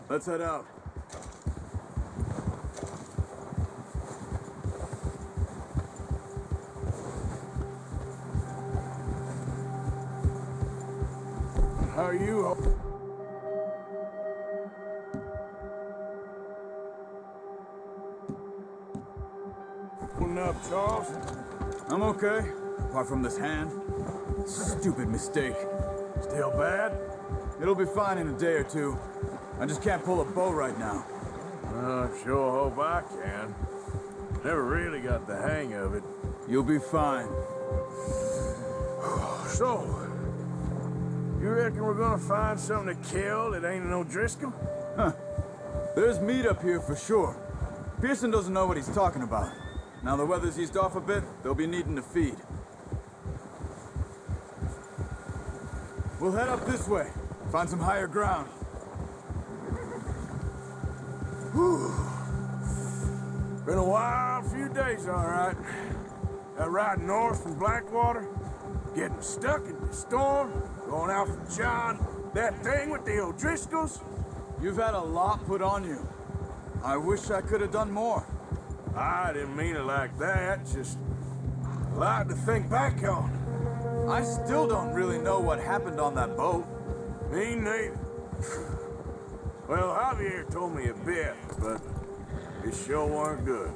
Let's head out. How are you? Holding up, Charles? I'm okay, apart from this hand. Stupid mistake. Still bad? It'll be fine in a day or two. I just can't pull a bow right now. I sure hope I can. Never really got the hang of it. You'll be fine. So, you reckon we're gonna find something to kill that ain't no Driscoll? Huh. There's meat up here for sure. Pearson doesn't know what he's talking about. Now the weather's eased off a bit, they'll be needing to feed. We'll head up this way. Find some higher ground. Whew. Been a wild few days, all right. That ride north from Blackwater, getting stuck in the storm, going out from John, that thing with the O'Driscolls. You've had a lot put on you. I wish I could have done more. I didn't mean it like that, just a lot to think back on. I still don't really know what happened on that boat. Me neither. Well, Javier told me a bit, but it sure weren't good.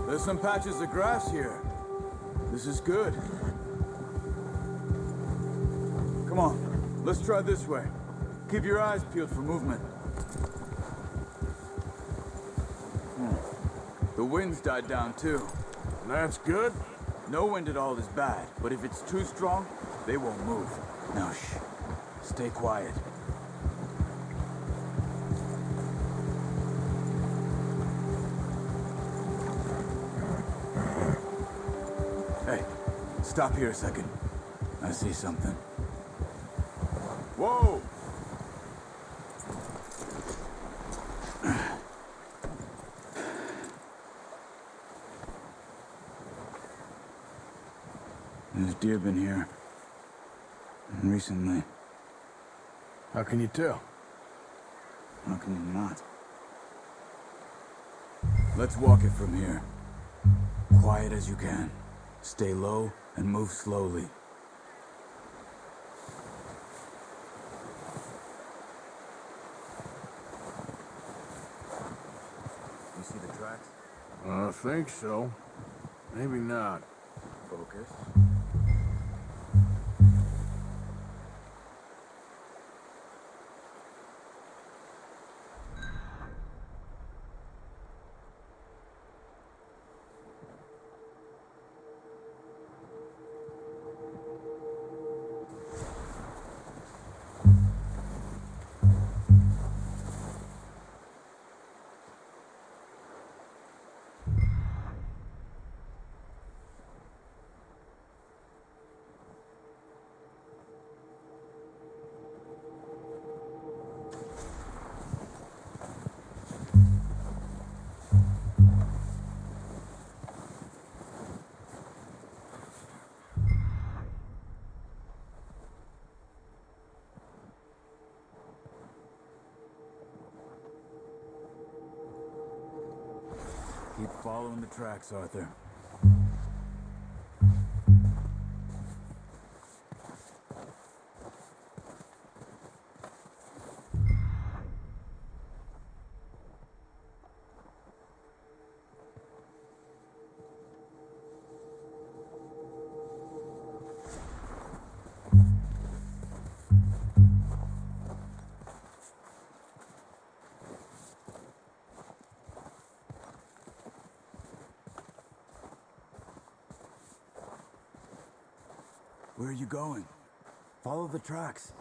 There's some patches of grass here. This is good. Come on, let's try this way. Keep your eyes peeled for movement. The wind's died down too. That's good. No wind at all is bad, but if it's too strong, they won't move. Now shh, stay quiet. Hey, stop here a second. I see something. Whoa! There's deer been here. Recently. How can you tell? How can you not? Let's walk it from here. Quiet as you can. Stay low and move slowly. You see the tracks? I think so. Maybe not. Focus. Keep following the tracks, Arthur. Where are you going? Follow the tracks.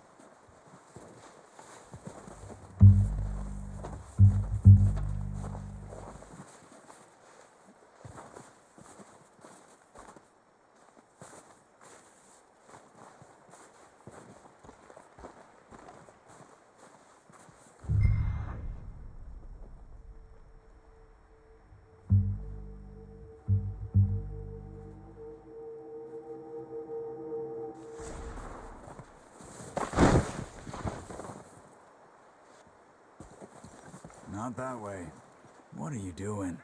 Not that way. What are you doing?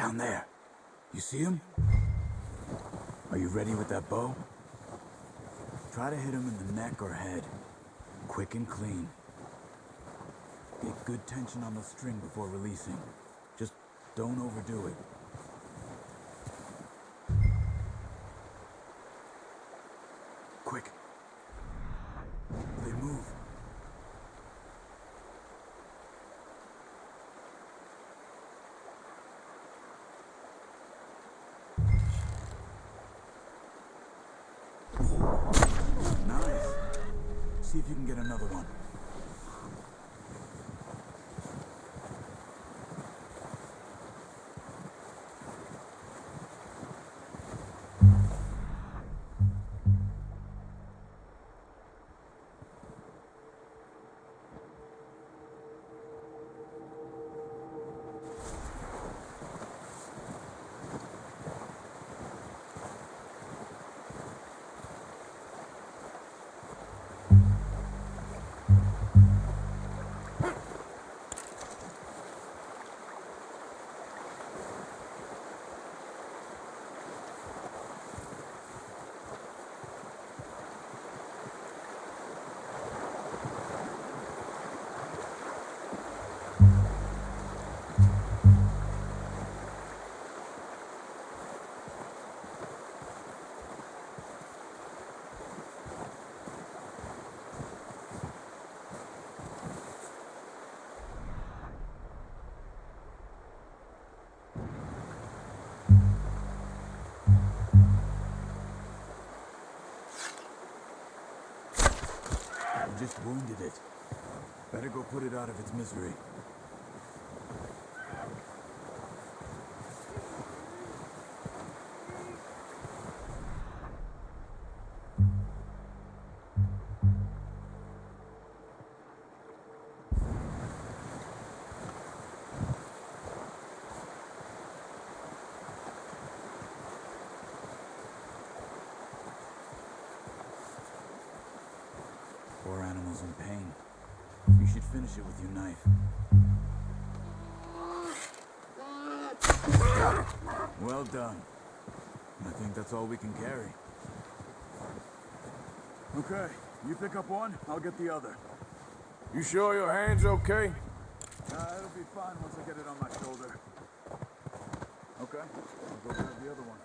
Down there. You see him? Are you ready with that bow? Try to hit him in the neck or head. Quick and clean. Get good tension on the string before releasing. Just don't overdo it. Quick. They move. Nice. See if you can get another one. Just wounded it. Better go put it out of its misery. Poor animal's in pain. You should finish it with your knife. Well done. I think that's all we can carry. Okay, you pick up one, I'll get the other. You sure your hand's okay? It'll be fine once I get it on my shoulder. Okay, I'll go grab the other one.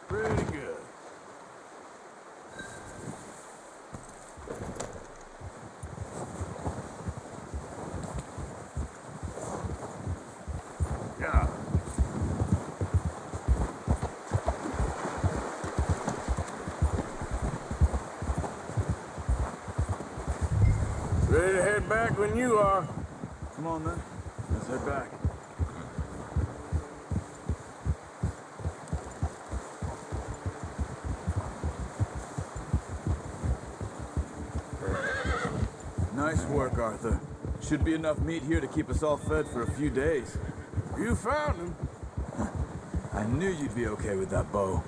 Pretty good. Yeah. Ready to head back when you are. Come on then, let's head back. Nice work, Arthur. Should be enough meat here to keep us all fed for a few days. You found him. I knew you'd be okay with that bow.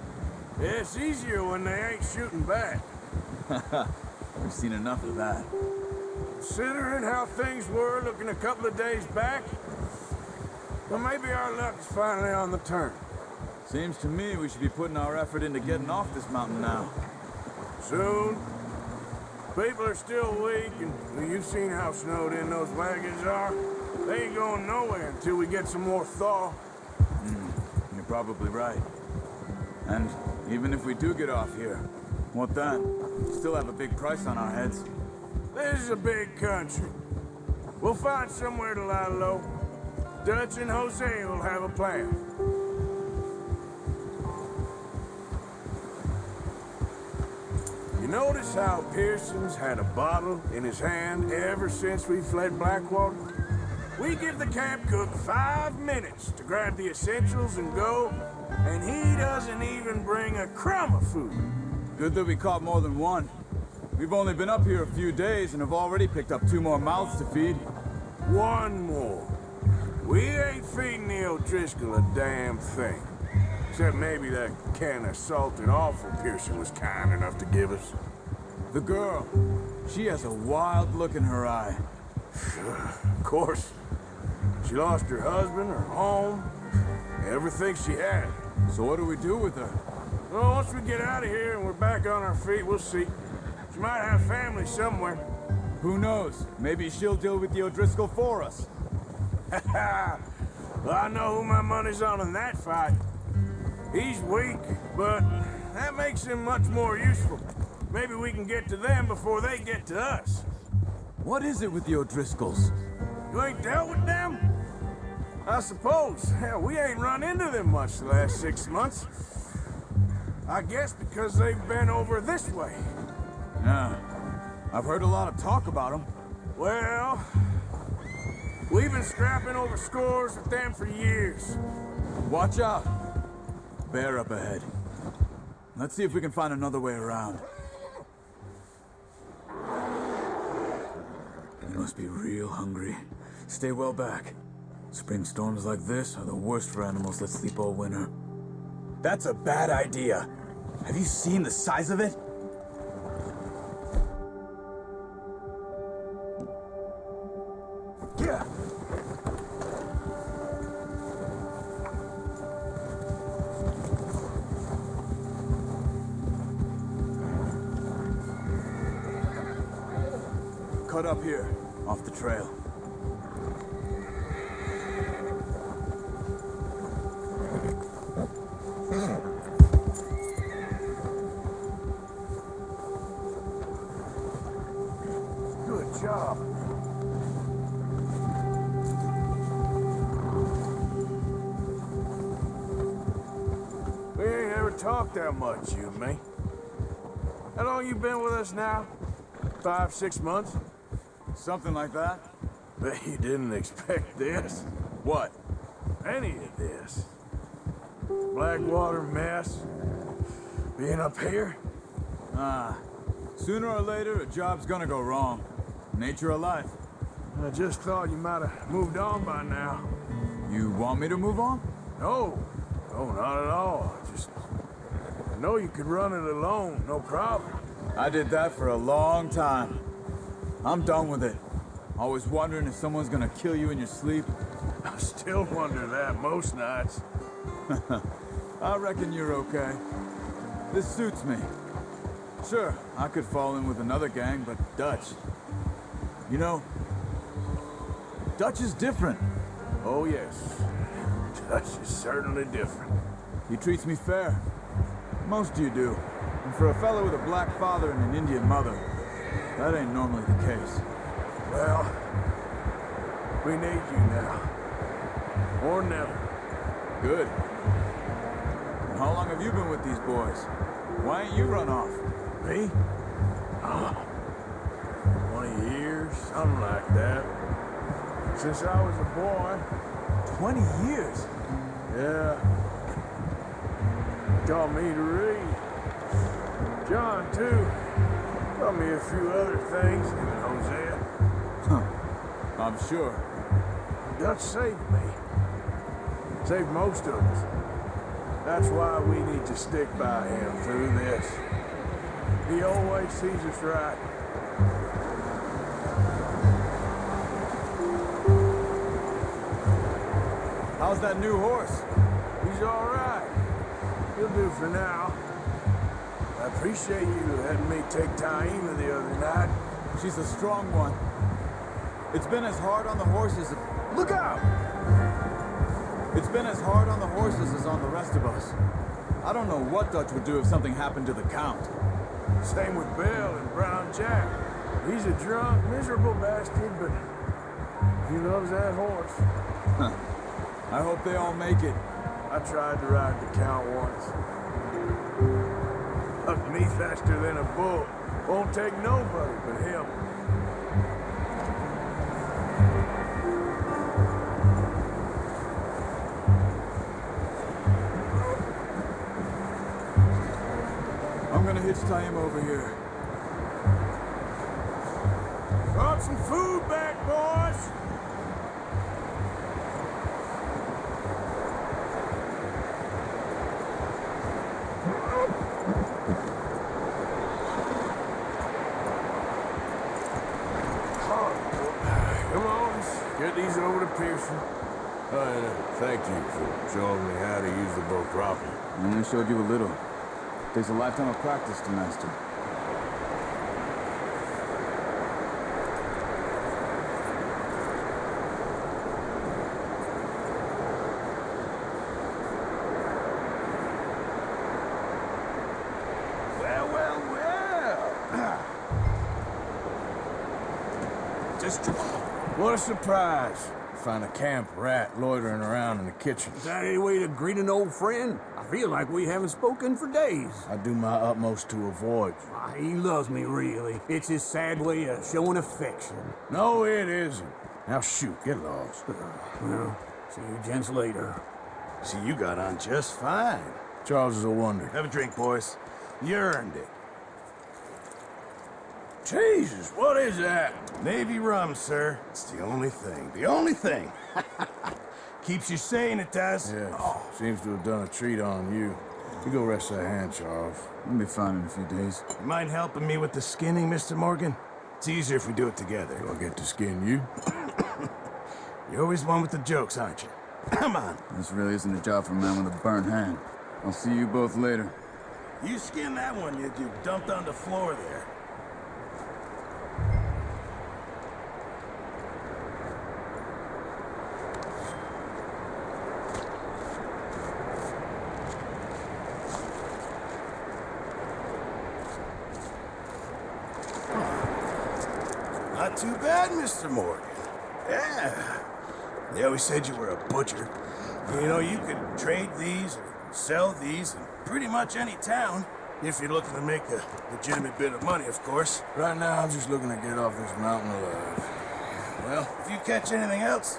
Yeah, it's easier when they ain't shooting back. We've seen enough of that. Considering how things were looking a couple of days back, well, maybe our luck is finally on the turn. Seems to me we should be putting our effort into getting off this mountain now. Soon. People are still weak, and you've seen how snowed in those wagons are. They ain't going nowhere until we get some more thaw. You're probably right. And even if we do get off here, what then? Still have a big price on our heads. This is a big country. We'll find somewhere to lie low. Dutch and Jose will have a plan. You notice how Pearson's had a bottle in his hand ever since we fled Blackwater? We give the camp cook 5 minutes to grab the essentials and go, and he doesn't even bring a crumb of food. Good that we caught more than one. We've only been up here a few days and have already picked up 2 more mouths to feed. 1 more. We ain't feeding the O'Driscoll a damn thing. Except maybe that can of salted offal Pearson was kind enough to give us. The girl, she has a wild look in her eye. Of course. She lost her husband, her home, everything she had. So what do we do with her? Well, once we get out of here and we're back on our feet, we'll see. She might have family somewhere. Who knows? Maybe she'll deal with the O'Driscoll for us. Well, I know who my money's on in that fight. He's weak, but that makes him much more useful. Maybe we can get to them before they get to us. What is it with the O'Driscolls? You ain't dealt with them? I suppose. Hell, we ain't run into them much the last 6 months. I guess because they've been over this way. Yeah. I've heard a lot of talk about them. Well, we've been scrapping over scores with them for years. Watch out. Bear up ahead. Let's see if we can find another way around. You must be real hungry. Stay well back. Spring storms like this are the worst for animals that sleep all winter. That's a bad idea. Have you seen the size of it? Yeah. Cut up here, off the trail. Good job. We ain't ever talked that much, you and me. How long you been with us now? 5, 6 months? Something like that? Bet you didn't expect this. What? Any of this. Blackwater mess. Being up here? Sooner or later, a job's gonna go wrong. Nature of life. I just thought you might have moved on by now. You want me to move on? No. No, not at all. I know you could run it alone, no problem. I did that for a long time. I'm done with it. Always wondering if someone's gonna kill you in your sleep. I still wonder that most nights. I reckon you're okay. This suits me. Sure, I could fall in with another gang, but Dutch... You know, Dutch is different. Oh, yes. Dutch is certainly different. He treats me fair. Most of you do. And for a fellow with a black father and an Indian mother, that ain't normally the case. Well, we need you now. Or never. Good. And how long have you been with these boys? Why ain't you run off? Me? Oh, 20 years, something like that. Since I was a boy. 20 years? Yeah. Taught me to read. John, too. Taught me a few other things, even Hosea. Huh. I'm sure. Dutch saved me. Saved most of us. That's why we need to stick by him through this. He always sees us right. How's that new horse? He's all right. He'll do for now. I appreciate you letting me take Taima the other night. She's a strong one. It's been as hard on the horses... Look out! It's been as hard on the horses as on the rest of us. I don't know what Dutch would do if something happened to the Count. Same with Bill and Brown Jack. He's a drunk, miserable bastard, but He loves that horse. I hope they all make it. I tried to ride the Count once. Up me faster than a bull. Won't take nobody but him. I'm gonna hitch tie him over here. Brought some food back, boys. Come on, let's get these over to Pearson. Thank you for showing me how to use the boat properly. I only showed you a little. Takes a lifetime of practice to master. Well. Just what a surprise. Find a camp rat loitering around in the kitchen. Is that any way to greet an old friend? I feel like we haven't spoken for days. I do my utmost to avoid you. Why, he loves me, really. It's his sad way of showing affection. No, it isn't. Now shoot, get lost. Well, see you gents later. See, you got on just fine. Charles is a wonder. Have a drink, boys. You earned it. Jesus, what is that? Navy rum, sir. It's the only thing. The only thing. Keeps you sane, it does. Yes, seems to have done a treat on you. You go rest that hand, Charles. I'll be fine in a few days. You mind helping me with the skinning, Mr. Morgan? It's easier if we do it together. Do I get to skin you? You're always one with the jokes, aren't you? Come on. This really isn't a job for a man with a burnt hand. I'll see you both later. You skin that one you dumped on the floor there. Not too bad, Mr. Morgan. Yeah. They always said you were a butcher. You know, you could trade these or sell these in pretty much any town. If you're looking to make a legitimate bit of money, of course. Right now, I'm just looking to get off this mountain alive. Well, if you catch anything else,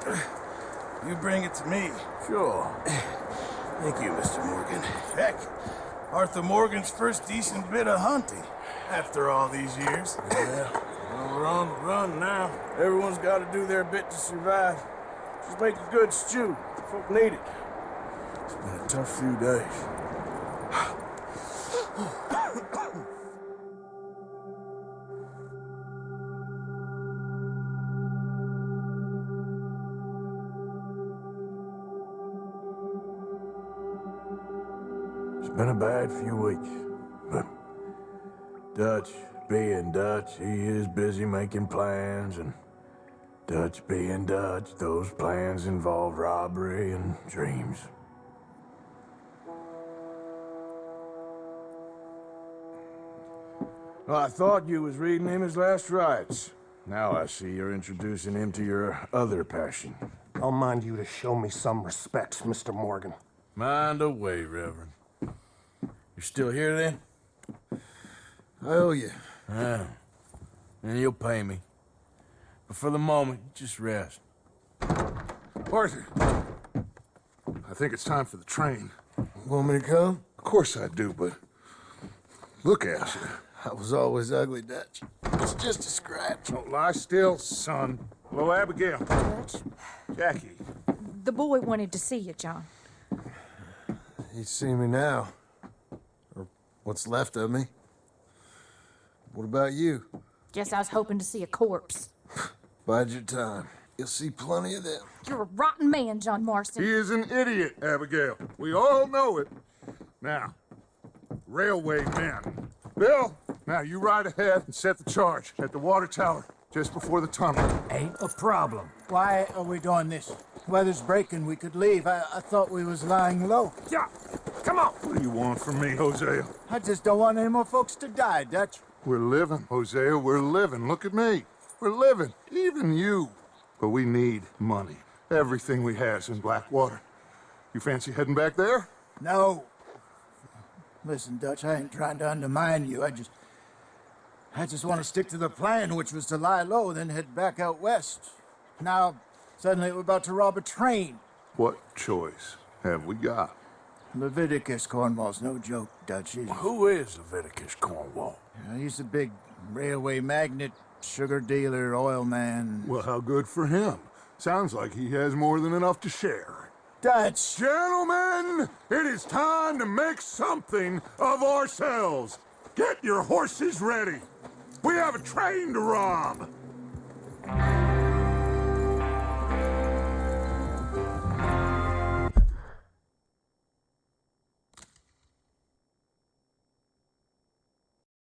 you bring it to me. Sure. Thank you, Mr. Morgan. Heck, Arthur Morgan's first decent bit of hunting after all these years. Yeah. Well, we're on the run now. Everyone's got to do their bit to survive. Just make a good stew. Folk need it. It's been a tough few days. It's been a bad few weeks, but Dutch being Dutch, he is busy making plans, and Dutch being Dutch, those plans involve robbery and dreams. Well, I thought you was reading him his last rites. Now I see you're introducing him to your other passion. I'll mind you to show me some respect, Mr. Morgan. Mind away, Reverend. You're still here, then? I owe you. Ah, and you'll pay me. But for the moment, just rest. Arthur, I think it's time for the train. Want me to come? Of course I do, but look at you. I was always ugly, Dutch. It's just a scratch. Don't lie still, son. Hello, Abigail. Jackie. The boy wanted to see you, John. You see me now. Or what's left of me. What about you? Guess I was hoping to see a corpse. Bide your time. You'll see plenty of them. You're a rotten man, John Marston. He is an idiot, Abigail. We all know it. Now, railway men. Bill, now you ride ahead and set the charge at the water tower just before the tunnel. Ain't a problem. Why are we doing this? Weather's breaking. We could leave. I thought we was lying low. Yeah, come on. What do you want from me, Hosea? I just don't want any more folks to die, Dutch. We're living, Hosea. We're living. Look at me. We're living. Even you. but we need money. Everything we has in Blackwater. You fancy heading back there? No. Listen, Dutch, I ain't trying to undermine you. I just want to stick to the plan, which was to lie low, then head back out west. Now, suddenly we're about to rob a train. What choice have we got? Leviticus Cornwall's no joke, Dutch. Who is Leviticus Cornwall? He's a big railway magnate, sugar dealer, oil man. Well, how good for him. Sounds like he has more than enough to share. Dutch! Gentlemen, it is time to make something of ourselves. Get your horses ready. We have a train to rob.